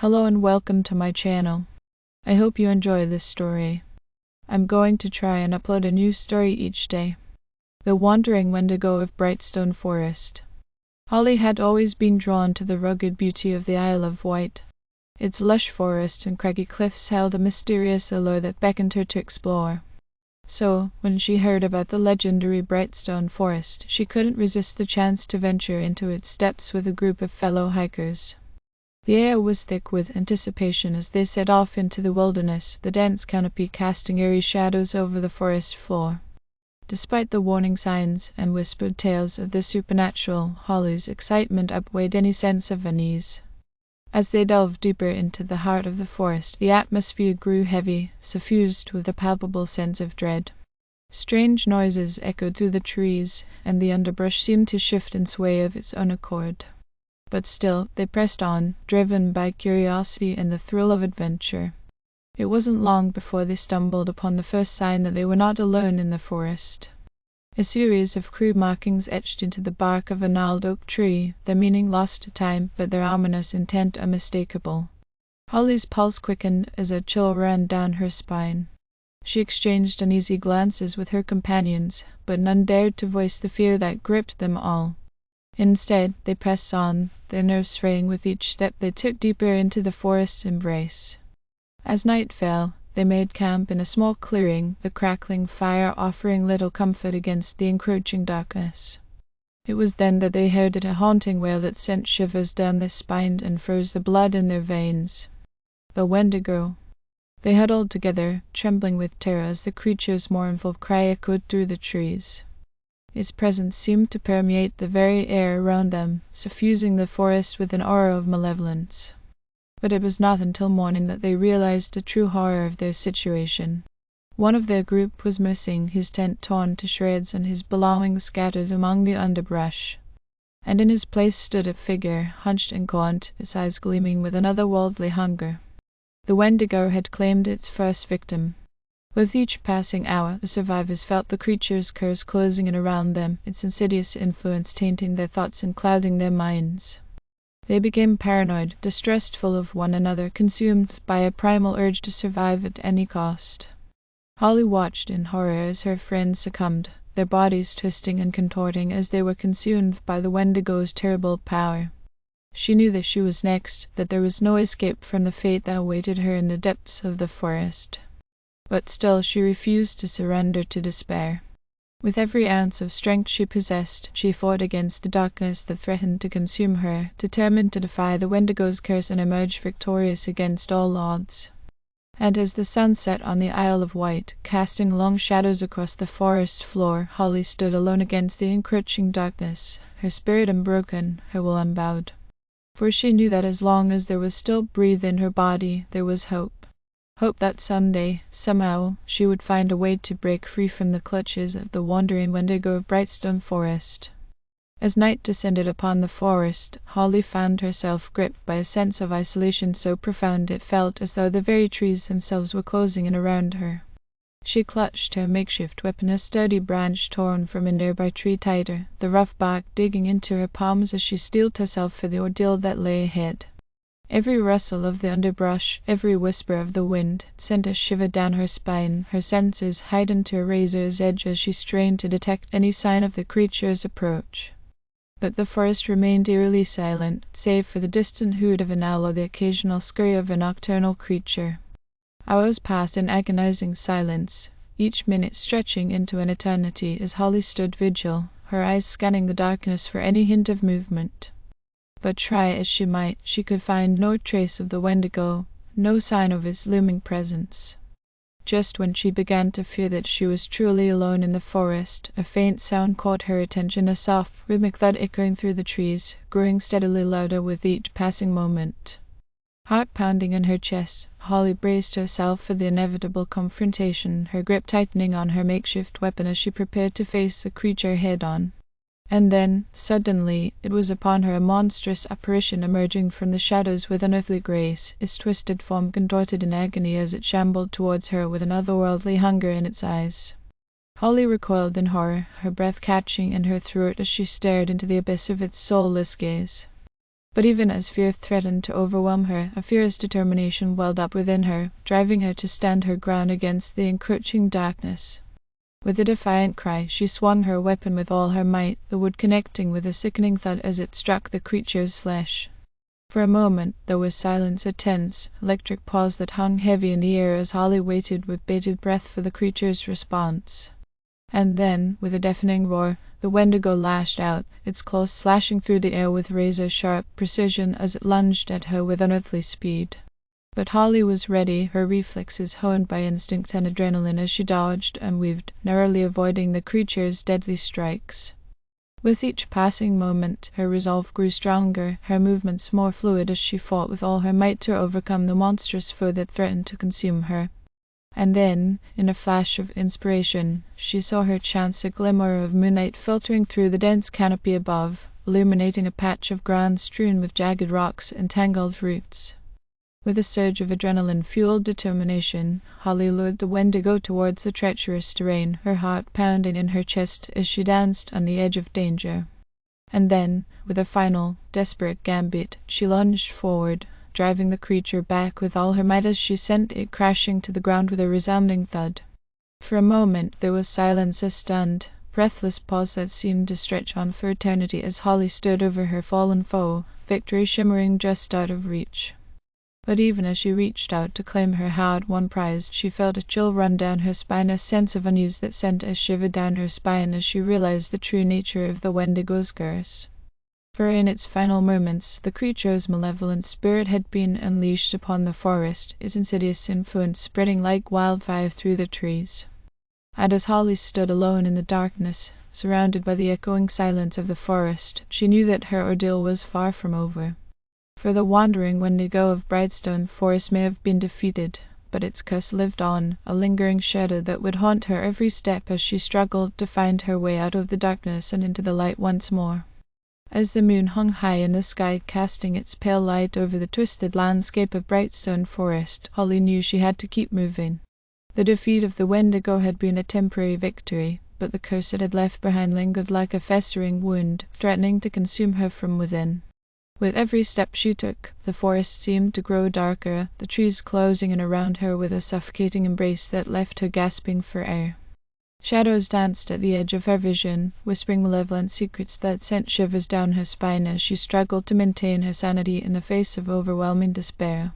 Hello and welcome to my channel. I hope you enjoy this story. I'm going to try and upload a new story each day. The Wandering Wendigo of Brightstone Forest. Holly had always been drawn to the rugged beauty of the Isle of Wight. Its lush forest and craggy cliffs held a mysterious allure that beckoned her to explore. So, when she heard about the legendary Brightstone Forest, she couldn't resist the chance to venture into its depths with a group of fellow hikers. The air was thick with anticipation as they set off into the wilderness, the dense canopy casting eerie shadows over the forest floor. Despite the warning signs and whispered tales of the supernatural, Holly's excitement outweighed any sense of unease. As they delved deeper into the heart of the forest, the atmosphere grew heavy, suffused with a palpable sense of dread. Strange noises echoed through the trees, and the underbrush seemed to shift and sway of its own accord. But still, they pressed on, driven by curiosity and the thrill of adventure. It wasn't long before they stumbled upon the first sign that they were not alone in the forest. A series of crude markings etched into the bark of a gnarled oak tree, their meaning lost to time, but their ominous intent unmistakable. Holly's pulse quickened as a chill ran down her spine. She exchanged uneasy glances with her companions, but none dared to voice the fear that gripped them all. Instead, they pressed on, their nerves fraying with each step they took deeper into the forest's embrace. As night fell, they made camp in a small clearing, the crackling fire offering little comfort against the encroaching darkness. It was then that they heard a haunting wail that sent shivers down their spines and froze the blood in their veins. The Wendigo. They huddled together, trembling with terror as the creature's mournful cry echoed through the trees. Its presence seemed to permeate the very air around them, suffusing the forest with an aura of malevolence. But it was not until morning that they realized the true horror of their situation. One of their group was missing, his tent torn to shreds and his belongings scattered among the underbrush. And in his place stood a figure, hunched and gaunt, its eyes gleaming with an otherworldly hunger. The Wendigo had claimed its first victim. With each passing hour, the survivors felt the creature's curse closing in around them, its insidious influence tainting their thoughts and clouding their minds. They became paranoid, distrustful of one another, consumed by a primal urge to survive at any cost. Holly watched in horror as her friends succumbed, their bodies twisting and contorting as they were consumed by the Wendigo's terrible power. She knew that she was next, that there was no escape from the fate that awaited her in the depths of the forest. But still she refused to surrender to despair. With every ounce of strength she possessed, she fought against the darkness that threatened to consume her, determined to defy the Wendigo's curse and emerge victorious against all odds. And as the sun set on the Isle of Wight, casting long shadows across the forest floor, Holly stood alone against the encroaching darkness, her spirit unbroken, her will unbowed. For she knew that as long as there was still breath in her body, there was hope. Hope that someday, somehow, she would find a way to break free from the clutches of the wandering Wendigo of Brightstone Forest. As night descended upon the forest, Holly found herself gripped by a sense of isolation so profound it felt as though the very trees themselves were closing in around her. She clutched her makeshift weapon, a sturdy branch torn from a nearby tree tighter, the rough bark digging into her palms as she steeled herself for the ordeal that lay ahead. Every rustle of the underbrush, every whisper of the wind, sent a shiver down her spine, her senses heightened to a razor's edge as she strained to detect any sign of the creature's approach. But the forest remained eerily silent, save for the distant hoot of an owl or the occasional scurry of a nocturnal creature. Hours passed in agonizing silence, each minute stretching into an eternity as Holly stood vigil, her eyes scanning the darkness for any hint of movement. But try as she might, she could find no trace of the Wendigo, no sign of its looming presence. Just when she began to fear that she was truly alone in the forest, a faint sound caught her attention, a soft, rhythmic thud echoing through the trees, growing steadily louder with each passing moment. Heart pounding in her chest, Holly braced herself for the inevitable confrontation, her grip tightening on her makeshift weapon as she prepared to face the creature head-on. And then, suddenly, it was upon her a monstrous apparition emerging from the shadows with unearthly grace, its twisted form contorted in agony as it shambled towards her with an otherworldly hunger in its eyes. Holly recoiled in horror, her breath catching in her throat as she stared into the abyss of its soulless gaze. But even as fear threatened to overwhelm her, a fierce determination welled up within her, driving her to stand her ground against the encroaching darkness. With a defiant cry, she swung her weapon with all her might, the wood connecting with a sickening thud as it struck the creature's flesh. For a moment there was silence, a tense, electric pause that hung heavy in the air as Holly waited with bated breath for the creature's response. And then, with a deafening roar, the Wendigo lashed out, its claws slashing through the air with razor-sharp precision as it lunged at her with unearthly speed. But Holly was ready, her reflexes honed by instinct and adrenaline as she dodged and weaved, narrowly avoiding the creature's deadly strikes. With each passing moment, her resolve grew stronger, her movements more fluid as she fought with all her might to overcome the monstrous foe that threatened to consume her. And then, in a flash of inspiration, she saw her chance, a glimmer of moonlight filtering through the dense canopy above, illuminating a patch of ground strewn with jagged rocks and tangled roots. With a surge of adrenaline-fueled determination, Holly lured the Wendigo towards the treacherous terrain, her heart pounding in her chest as she danced on the edge of danger. And then, with a final, desperate gambit, she lunged forward, driving the creature back with all her might as she sent it crashing to the ground with a resounding thud. For a moment there was silence, a stunned, breathless pause that seemed to stretch on for eternity as Holly stood over her fallen foe, victory shimmering just out of reach. But even as she reached out to claim her hard-won prize, she felt a chill run down her spine, a sense of unease that sent a shiver down her spine as she realized the true nature of the Wendigo's curse. For in its final moments, the creature's malevolent spirit had been unleashed upon the forest, its insidious influence spreading like wildfire through the trees. And as Holly stood alone in the darkness, surrounded by the echoing silence of the forest, she knew that her ordeal was far from over. For the wandering Wendigo of Brightstone Forest may have been defeated, but its curse lived on, a lingering shadow that would haunt her every step as she struggled to find her way out of the darkness and into the light once more. As the moon hung high in the sky, casting its pale light over the twisted landscape of Brightstone Forest, Holly knew she had to keep moving. The defeat of the Wendigo had been a temporary victory, but the curse it had left behind lingered like a festering wound, threatening to consume her from within. With every step she took, the forest seemed to grow darker, the trees closing in around her with a suffocating embrace that left her gasping for air. Shadows danced at the edge of her vision, whispering malevolent secrets that sent shivers down her spine as she struggled to maintain her sanity in the face of overwhelming despair.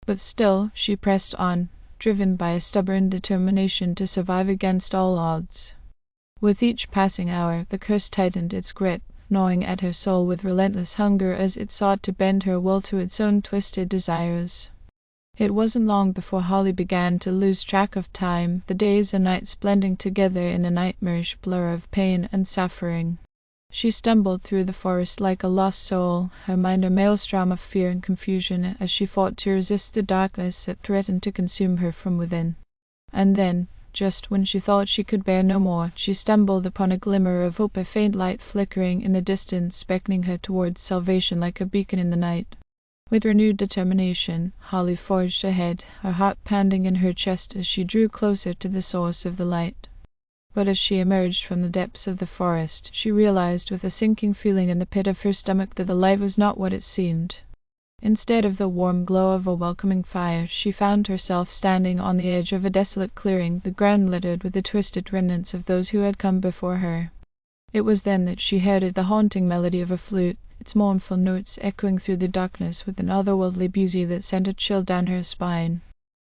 But still, she pressed on, driven by a stubborn determination to survive against all odds. With each passing hour, the curse tightened its grip, gnawing at her soul with relentless hunger as it sought to bend her will to its own twisted desires. It wasn't long before Holly began to lose track of time, the days and nights blending together in a nightmarish blur of pain and suffering. She stumbled through the forest like a lost soul, her mind a maelstrom of fear and confusion as she fought to resist the darkness that threatened to consume her from within. And then, just when she thought she could bear no more, she stumbled upon a glimmer of hope, a faint light flickering in the distance, beckoning her towards salvation like a beacon in the night. With renewed determination, Holly forged ahead, her heart pounding in her chest as she drew closer to the source of the light. But as she emerged from the depths of the forest, she realized with a sinking feeling in the pit of her stomach that the light was not what it seemed. Instead of the warm glow of a welcoming fire, she found herself standing on the edge of a desolate clearing, the ground littered with the twisted remnants of those who had come before her. It was then that she heard the haunting melody of a flute, its mournful notes echoing through the darkness with an otherworldly beauty that sent a chill down her spine.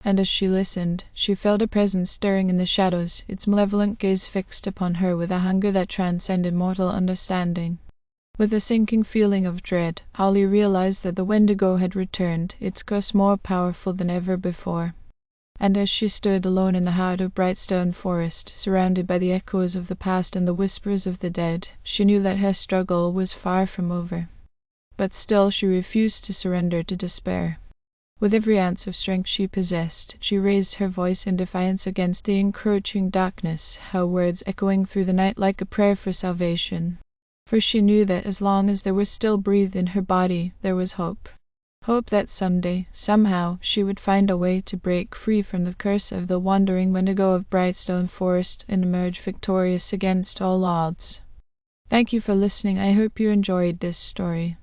And as she listened, she felt a presence stirring in the shadows, its malevolent gaze fixed upon her with a hunger that transcended mortal understanding. With a sinking feeling of dread, Holly realized that the Wendigo had returned, its curse more powerful than ever before. And as she stood alone in the heart of Brightstone Forest, surrounded by the echoes of the past and the whispers of the dead, she knew that her struggle was far from over. But still she refused to surrender to despair. With every ounce of strength she possessed, she raised her voice in defiance against the encroaching darkness, her words echoing through the night like a prayer for salvation. For she knew that as long as there was still breath in her body, there was hope. Hope that someday, somehow, she would find a way to break free from the curse of the wandering Wendigo of Brightstone Forest and emerge victorious against all odds. Thank you for listening. I hope you enjoyed this story.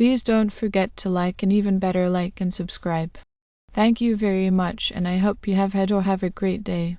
Please don't forget to like, and even better, like and subscribe. Thank you very much, and I hope you have had or have a great day.